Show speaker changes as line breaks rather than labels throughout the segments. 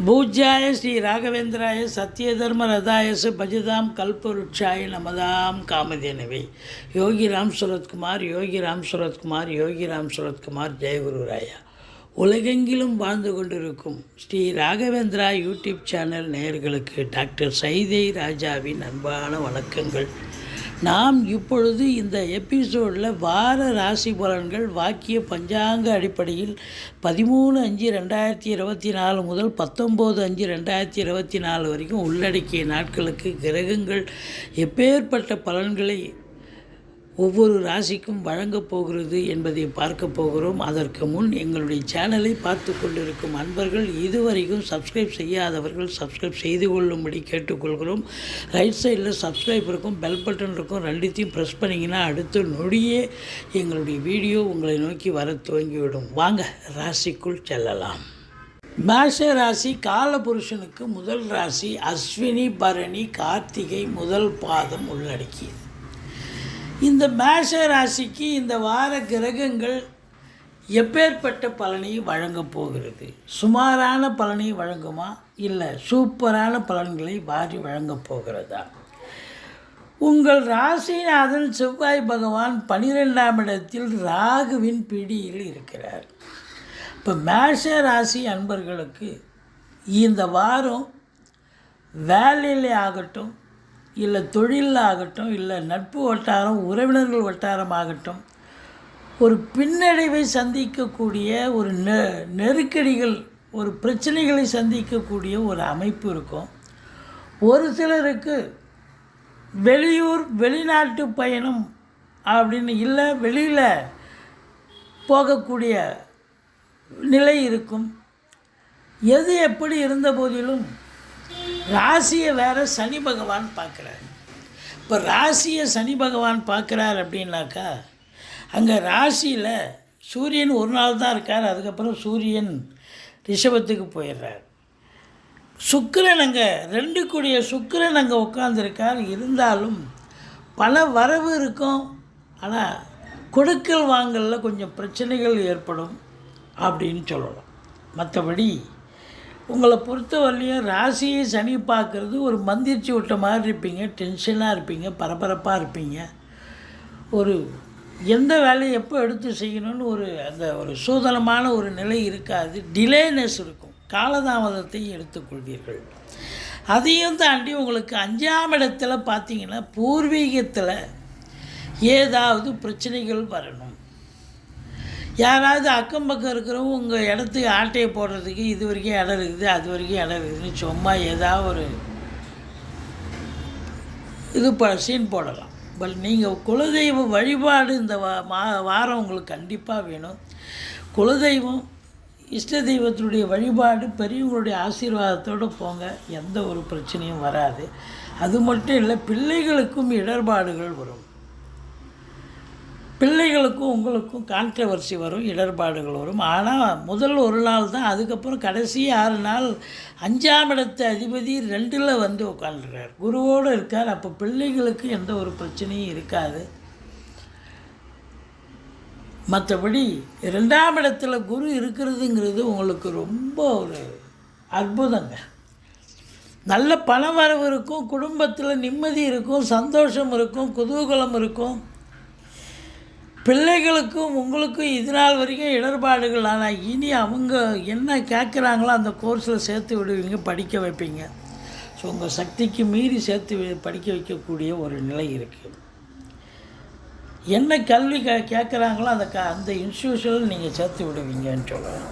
பூஜ்யாய ஸ்ரீ ராகவேந்திராய சத்யதர்ம ரதாயச பஜதாம் கல்பவருட்சாய நமதாம் காமதேனவே. யோகிராம் சுரத்குமார் யோகிராம் சுரத்குமார் யோகிராம் சுரத்குமார் ஜெயகுருராயா. உலகெங்கிலும் வாழ்ந்து கொண்டிருக்கும் ஸ்ரீ ராகவேந்திரா யூடியூப் சேனல் நேயர்களுக்கு டாக்டர் சைதை ராஜாவின் அன்பான வணக்கங்கள். நாம் இப்பொழுது இந்த எபிசோடில் வார ராசி பலன்கள் வாக்கிய பஞ்சாங்க அடிப்படையில் 13/5/2024 முதல் 19/5/2024 வரைக்கும் உள்ளடக்கிய நாட்களுக்கு கிரகங்கள் எப்பேற்பட்ட பலன்களை ஒவ்வொரு ராசிக்கும் வழங்கப் போகிறது என்பதை பார்க்க போகிறோம். அதற்கு முன் எங்களுடைய சேனலை பார்த்து கொண்டிருக்கும் அன்பர்கள் இதுவரைக்கும் சப்ஸ்கிரைப் செய்யாதவர்கள் சப்ஸ்கிரைப் செய்து கொள்ளும்படி கேட்டுக்கொள்கிறோம். ரைட் சைடில் சப்ஸ்கிரைப் இருக்கும், பெல் பட்டன் இருக்கும், ரெண்டுத்தையும் ப்ரெஸ் பண்ணிங்கன்னா அடுத்த நொடியே எங்களுடைய வீடியோ உங்களை நோக்கி வர துவங்கிவிடும். வாங்க ராசிக்குள் செல்லலாம். மேஷ ராசி காலபுருஷனுக்கு முதல் ராசி. அஸ்வினி பரணி கார்த்திகை முதல் பாதம் உள்ளடக்கியது. இந்த மேஷ ராசிக்கு இந்த வார கிரகங்கள் எப்பேற்பட்ட பலனை வழங்கப் போகிறது? சுமாரான பலனை வழங்குமா, இல்லை சூப்பரான பலன்களை வாரி வழங்கப் போகிறதா? உங்கள் ராசிநாதன் செவ்வாய் பகவான் 12ஆம் இடத்தில் ராகுவின் பிடியில் இருக்கிறார். இப்போ மேஷ ராசி அன்பர்களுக்கு இந்த வாரம் வேலையிலே ஆகட்டும், இல்லை தொழிலில் ஆகட்டும், இல்லை நட்பு வட்டாரம் உறவினர்கள் வட்டாரம் ஆகட்டும், ஒரு பின்னடைவை சந்திக்கக்கூடிய ஒரு நெருக்கடிகள், ஒரு பிரச்சனைகளை சந்திக்கக்கூடிய ஒரு அமைப்பு இருக்கும். ஒரு சிலருக்கு வெளியூர் வெளிநாட்டு பயணம் அப்படின்னு இல்லை வெளியில் போகக்கூடிய நிலை இருக்கும். எது எப்படி இருந்த போதிலும் ராசியை வேறு சனி பகவான் பார்க்குறார். இப்போ ராசியை சனி பகவான் பார்க்குறார் அப்படின்னாக்கா அங்கே ராசியில் சூரியன் ஒரு நாள் தான் இருக்கார். அதுக்கப்புறம் சூரியன் ரிஷபத்துக்கு போயிடுறார். சுக்கிரன் அங்கே 2 கூடிய சுக்கிரன் அங்கே உட்காந்துருக்கார். இருந்தாலும் பல வரவு இருக்கும், ஆனால் கொடுக்கல் வாங்கலில் கொஞ்சம் பிரச்சனைகள் ஏற்படும் அப்படின்னு சொல்லலாம். மற்றபடி உங்களை பொறுத்தவரையிலையும் ராசியை சனி பார்க்குறது ஒரு மந்திரிச்சு விட்ட மாதிரி இருப்பீங்க, டென்ஷனாக இருப்பீங்க, பரபரப்பாக இருப்பீங்க. ஒரு எந்த வேலையை எப்போ எடுத்து செய்யணும்னு ஒரு சூதனமான ஒரு நிலை இருக்காது. டிலேனஸ் இருக்கும், காலதாமதத்தை எடுத்துக்கொள்வீர்கள். அதையும் தாண்டி உங்களுக்கு 5ஆம் இடத்துல பார்த்தீங்கன்னா பூர்வீகத்தில் ஏதாவது பிரச்சனைகள் வரணும். யாராவது அக்கம் பக்கம் இருக்கிறவங்க உங்கள் இடத்துக்கு ஆட்டையை போடுறதுக்கு இது வரைக்கும் இடம் இருக்குது, அது வரைக்கும் இடம் இருக்குதுன்னு சும்மா ஏதாவது ஒரு சீன் போடலாம். பட் நீங்கள் குலதெய்வ வழிபாடு இந்த வாரம் உங்களுக்கு கண்டிப்பாக வேணும். குலதெய்வம் இஷ்ட தெய்வத்தினுடைய வழிபாடு பெரியவங்களுடைய ஆசீர்வாதத்தோடு போங்க, எந்த ஒரு பிரச்சனையும் வராது. அது மட்டும் இல்லை, பிள்ளைகளுக்கும் இடர்பாடுகள் வரும். பிள்ளைகளுக்கும் உங்களுக்கும் கான்ட்ரவர்சி வரும், இடர்பாடுகள் வரும். ஆனால் முதல் ஒரு நாள் தான், அதுக்கப்புறம் கடைசி 6 நாள் 5ஆம் இடத்து அதிபதி 2ல் வந்து உட்காந்துருக்கார், குருவோடு இருக்கார். அப்போ பிள்ளைகளுக்கு எந்த ஒரு பிரச்சனையும் இருக்காது. மற்றபடி 2ஆம் இடத்துல குரு இருக்கிறதுங்கிறது உங்களுக்கு ரொம்ப ஒரு அற்புதங்க. நல்ல பண வரவு இருக்கும், குடும்பத்தில் நிம்மதி இருக்கும், சந்தோஷம் இருக்கும், குதூகலம் இருக்கும். பிள்ளைகளுக்கும் உங்களுக்கும் இது நாள் வரைக்கும் இடர்பாடுகள், ஆனால் இனி அவங்க என்ன கேட்குறாங்களோ அந்த கோர்ஸில் சேர்த்து விடுவீங்க, படிக்க வைப்பீங்க. ஸோ உங்கள் சக்திக்கு மீறி சேர்த்து படிக்க வைக்கக்கூடிய ஒரு நிலை இருக்குது. என்ன கல்வி கேட்குறாங்களோ அந்த இன்ஸ்டியூஷனில் நீங்கள் சேர்த்து விடுவீங்கன்னு சொல்லலாம்.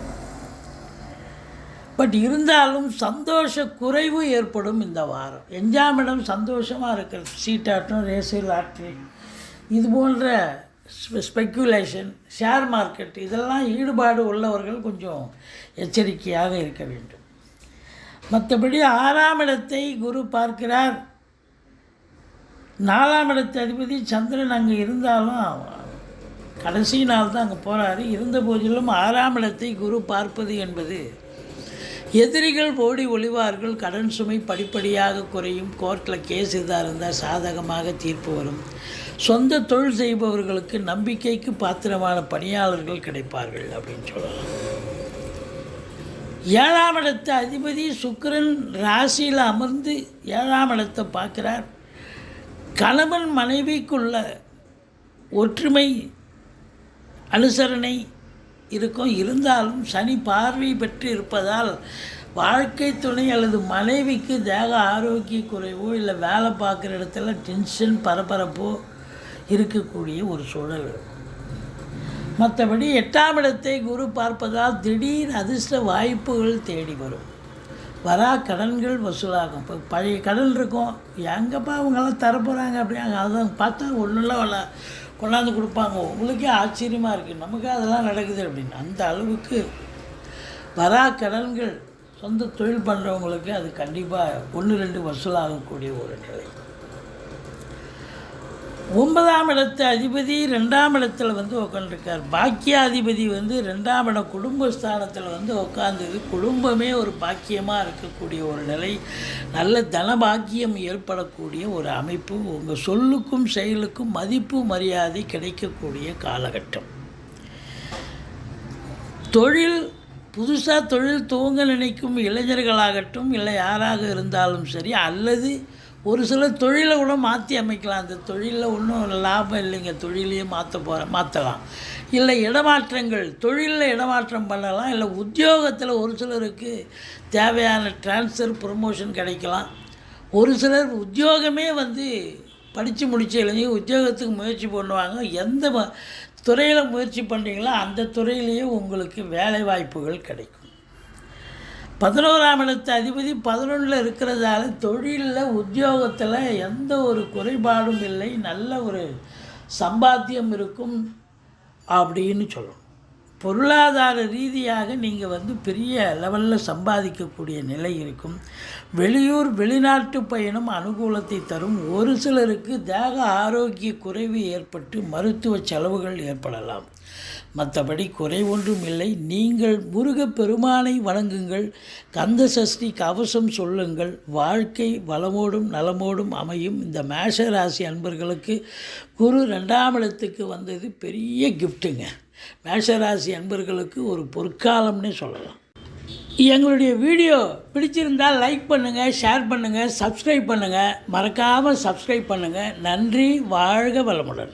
பட் இருந்தாலும் சந்தோஷ குறைவு ஏற்படும் இந்த வாரம். 5ஆம் இடம் சந்தோஷமாக இருக்கிறது. சீட்டாட்டம், ரேஸு, லாட்ரி, இது போன்ற ஸ்பெக்குலேஷன், ஷேர் மார்க்கெட், இதெல்லாம் ஈடுபாடு உள்ளவர்கள் கொஞ்சம் எச்சரிக்கையாக இருக்க வேண்டும். மற்றபடி 6ஆம் இடத்தை குரு பார்க்கிறார். 4ஆம் இடத்து அதிபதி சந்திரன் அங்கே இருந்தாலும் கடைசி நாள் தான் அங்கே போகிறாரு. இருந்த போதிலும் 6ஆம் இடத்தை குரு பார்ப்பது என்பது எதிரிகள் ஓடி ஒளிவார்கள், கடன் சுமை படிப்படியாக குறையும், கோர்ட்டில் கேஸ் இதாக இருந்தால் சாதகமாக தீர்ப்பு வரும், சொந்த தொழில் செய்பவர்களுக்கு நம்பிக்கைக்கு பாத்திரமான பணியாளர்கள் கிடைப்பார்கள் அப்படின்னு சொல்லலாம். 7ஆம் இடத்து அதிபதி சுக்கிரன் ராசியில் அமர்ந்து 7ஆம் இடத்தை பார்க்குறார். கணவன் மனைவிக்குள்ள ஒற்றுமை அனுசரணை இருக்கும். இருந்தாலும் சனி பார்வை பெற்று இருப்பதால் வாழ்க்கை துணை அல்லது மனைவிக்கு தேக ஆரோக்கிய குறைவோ இல்லை வேலை பார்க்குற இடத்துல டென்ஷன் பரபரப்போ இருக்கக்கூடிய ஒரு சூழல் இருக்கும். மற்றபடி 8ஆம் இடத்தை குரு பார்ப்பதால் திடீர் அதிர்ஷ்ட வாய்ப்புகள் தேடி வரும். வரா கடன்கள் வசூலாகும். இப்போ பழைய கடன் இருக்கும், எங்கப்பா அவங்கெல்லாம் தரப்போகிறாங்க அப்படிங்க, அதான் பார்த்தா ஒன்றும் கொண்டாந்து கொடுப்பாங்க. உங்களுக்கே ஆச்சரியமாக இருக்குது, நமக்கு அதெல்லாம் நடக்குது அப்படின்னு. அந்த அளவுக்கு வரா கடன்கள் சொந்த தொழில் பண்ணுறவங்களுக்கு அது கண்டிப்பாக 1-2 வசூலாகக்கூடிய ஒரு நிலை. 9ஆம் இடத்து அதிபதி 2ஆம் இடத்துல உட்காந்துருக்கார். பாக்கியாதிபதி 2ஆம் இடம் குடும்பஸ்தானத்தில் உட்காந்துது. குடும்பமே ஒரு பாக்கியமாக இருக்கக்கூடிய ஒரு நிலை, நல்ல தனபாக்கியம் ஏற்படக்கூடிய ஒரு அமைப்பு. உங்கள் சொல்லுக்கும் செயலுக்கும் மதிப்பு மரியாதை கிடைக்கக்கூடிய காலகட்டம். தொழில் புதுசாக தொழில் துவங்க நினைக்கும் இளைஞர்களாகட்டும், இல்லை யாராக இருந்தாலும் சரி, அல்லது ஒரு சில தொழிலை கூட மாற்றி அமைக்கலாம். அந்த தொழிலில் ஒன்றும் லாபம் இல்லைங்க, தொழிலையே மாற்றலாம். இல்லை இடமாற்றங்கள், தொழிலில் இடமாற்றம் பண்ணலாம். இல்லை உத்தியோகத்தில் ஒரு சிலருக்கு தேவையான ட்ரான்ஸ்ஃபர் ப்ரொமோஷன் கிடைக்கலாம். ஒரு சிலர் உத்தியோகமே படித்து முடித்த இளைஞர் உத்தியோகத்துக்கு முயற்சி பண்ணுவாங்க. எந்த துறையில் முயற்சி பண்ணுறீங்களோ அந்த துறையிலேயே உங்களுக்கு வேலை வாய்ப்புகள் கிடைக்கும். 11ஆம் இடத்து அதிபதி 11ல் இருக்கிறதால தொழிலில் உத்தியோகத்தில் எந்த ஒரு குறைபாடும் இல்லை, நல்ல ஒரு சம்பாத்தியம் இருக்கும் அப்படின்னு சொல்லணும். பொருளாதார ரீதியாக நீங்கள் பெரிய லெவலில் சம்பாதிக்கக்கூடிய நிலை இருக்கும். வெளியூர் வெளிநாட்டு பயணம் அனுகூலத்தை தரும். ஒரு சிலருக்கு தேக ஆரோக்கிய குறைவு ஏற்பட்டு மருத்துவ செலவுகள் ஏற்படலாம். மற்றபடி குறை ஒன்றும் இல்லை. நீங்கள் முருகப்பெருமானை வணங்குங்கள், கந்த சஷ்டி கவசம் சொல்லுங்கள். வாழ்க்கை வளமோடும் நலமோடும் அமையும். இந்த மேஷ ராசி அன்பர்களுக்கு குரு 2ஆம் இடத்துக்கு வந்தது பெரிய கிஃப்ட்டுங்க. மேஷராசி அன்பர்களுக்கு ஒரு பொற்காலம்னே சொல்லலாம். எங்களுடைய வீடியோ பிடிச்சிருந்தால் லைக் பண்ணுங்கள், ஷேர் பண்ணுங்கள், சப்ஸ்கிரைப் பண்ணுங்கள். மறக்காமல் சப்ஸ்கிரைப் பண்ணுங்கள். நன்றி. வாழ்க வளமுடன்.